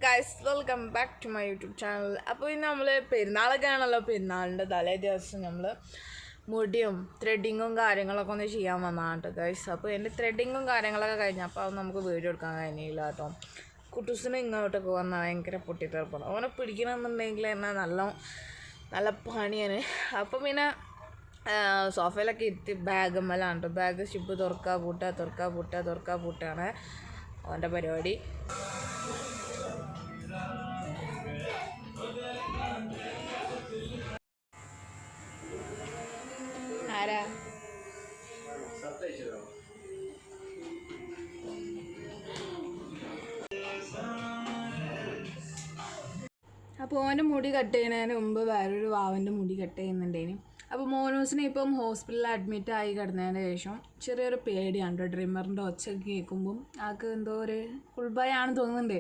Guys, welcome back to my YouTube channel. അപ്പോൾ ഇന്ന് നമ്മൾ പെരുന്നാളൊക്കെ ആണല്ലോ. പെരുന്നാളിൻ്റെ തലേ ദിവസം നമ്മൾ മുടിയും ത്രെഡിങ്ങും കാര്യങ്ങളൊക്കെ ഒന്ന് ചെയ്യാൻ വന്നതാണ് കേട്ടോ ഗൈസ്. അപ്പോൾ എൻ്റെ ത്രെഡിങ്ങും കാര്യങ്ങളൊക്കെ കഴിഞ്ഞപ്പോൾ അത് നമുക്ക് വീഡിയോ എടുക്കാൻ കഴിഞ്ഞില്ല കേട്ടോ. കുട്ടൂസിന് ഇങ്ങോട്ടൊക്കെ വന്നാൽ ഭയങ്കര പൊട്ടിത്തെറിപ്പാണ്. അവനെ പിടിക്കണമെന്നുണ്ടെങ്കിൽ എന്നാൽ നല്ല പണിയാണ്. അപ്പം പിന്നെ സോഫയിലൊക്കെ ഇരുത്തി ബാഗമ്മലാണ് കേട്ടോ. ബാഗ് ഷിപ്പ് തുറക്കുക പൂട്ടാണ് അവൻ്റെ പരിപാടി. ആരാ അപ്പോൾ ഓൻ്റെ മുടി കട്ട് ചെയ്യുന്നതിന് മുമ്പ് വേറൊരു വാവൻ്റെ മുടി കട്ട് ചെയ്യുന്നുണ്ടേന്. അപ്പോൾ മോനൂസിനെ ഇപ്പം ഹോസ്പിറ്റലിൽ അഡ്മിറ്റ് ആയി കിടന്നതിന് ശേഷം ചെറിയൊരു പേടിയാണ് കേട്ടോ. ഡ്രിമ്മറിൻ്റെ ഒച്ചയൊക്കെ കേൾക്കുമ്പം ആൾക്ക് എന്തോ ഒരു ഫുൾബായാണെന്ന് തോന്നുന്നുണ്ട്.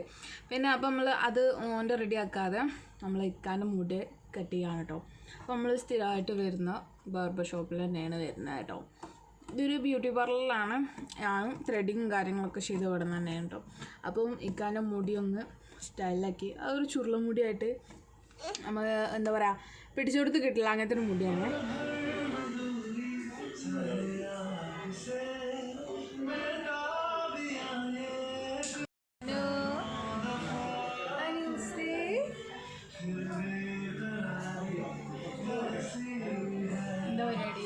പിന്നെ അപ്പം നമ്മൾ അത് ഓൻ്റെ റെഡിയാക്കാതെ നമ്മൾ ഇക്കാൻ്റെ മുടി കട്ട് ചെയ്യാണ് കേട്ടോ. അപ്പോൾ നമ്മൾ സ്ഥിരമായിട്ട് വരുന്ന ബാർബർ ഷോപ്പിൽ തന്നെയാണ് വരുന്നത് കേട്ടോ. ഇതൊരു ബ്യൂട്ടി പാർലറിലാണ്. ഞാനും ത്രെഡിങ്ങും കാര്യങ്ങളൊക്കെ ചെയ്ത് വിടുന്ന തന്നെയാണ് കേട്ടോ. അപ്പം ഇക്കാൻ്റെ മുടി ഒന്ന് സ്റ്റൈലാക്കി അതൊരു ചുരുള മുടിയായിട്ട് നമുക്ക് എന്താ പറയുക പിടിച്ചു കൊടുത്ത് കിട്ടില്ല, അങ്ങനത്തെ ഒരു മുടിയാണ്. എന്താ പരിപാടി?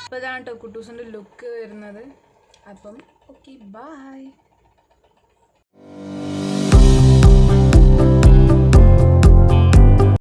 അപ്പോൾ ഇതാണ് കേട്ടോ കുട്ടൂസിൻ്റെ ലുക്ക് വരുന്നത്. അപ്പം ഓക്കെ, ബൈ.